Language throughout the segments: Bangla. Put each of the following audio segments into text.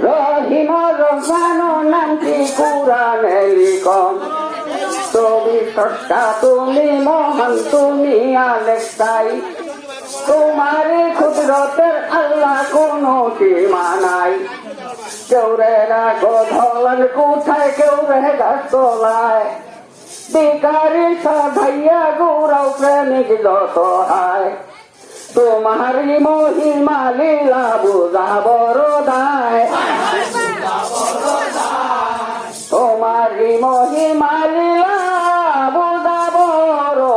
রহিম রহমান নামটি কুরআনে লিখন তুমি সত্তা তুমি মহান তুমি আলেকসাই তোমার কুদরতের আল্লাহ কোনো সীমা নাই কেউ রে রাখো ধলার কোথায় কেউ রে গাছ তোলায় বিকারি সাধাইয়া গৌরব প্রেমিক যত হায় তোমারি মহিমা লীলা বুঝা বড় দায় তোমারি মহিমা লীলা বুঝা বড়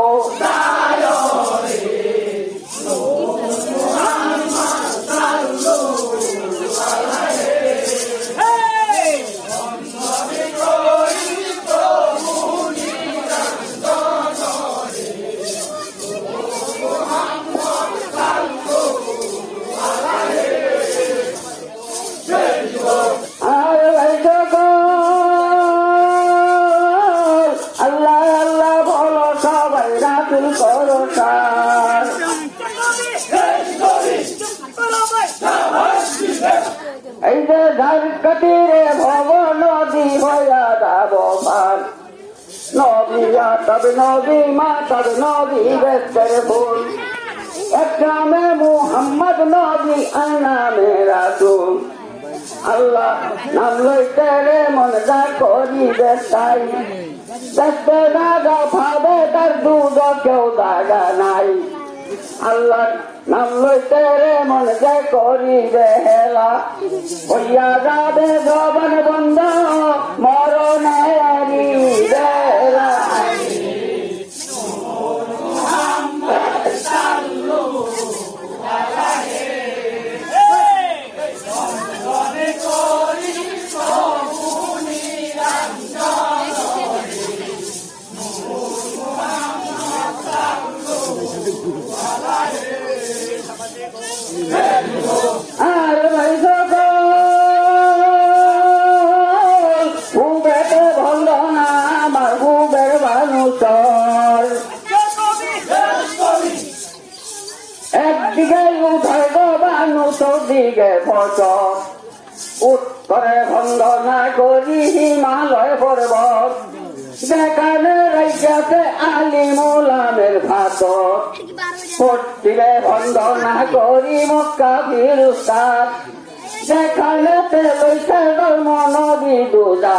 এই যে ধারকতিরে ভব নদী হইয়া যাব পার নবী তবে নবী মা তবে নবী বেশের ফুল এক নামে মুহাম্মদ নবী আর নামে রাসূল আল্লাহ নাম লইতে রে মন যা করিবে তাই দেখতে দাগা ভাবে তার দুধ কেউ দাগা নাই আল্লাহ নাম লইতে রে মন যা করিবে হেলা হইয়া যাবে জবান বন্ধ মরণেরি বেলা আর ভাই বুবেতে ভন্ড না আমার বুবের মানুষর একদিকে উঠায় গো মানুষ দিকে ফসল উত্তরে ভন্ড না করি হিমালয় পর্বত যেখানে রাইয়াছে আলী মোলামের ভাত পড়তিরে বন্দনা করি মক্কা ফিরুস্তাদ যেখানে লইছে ধর্ম নদী দুজা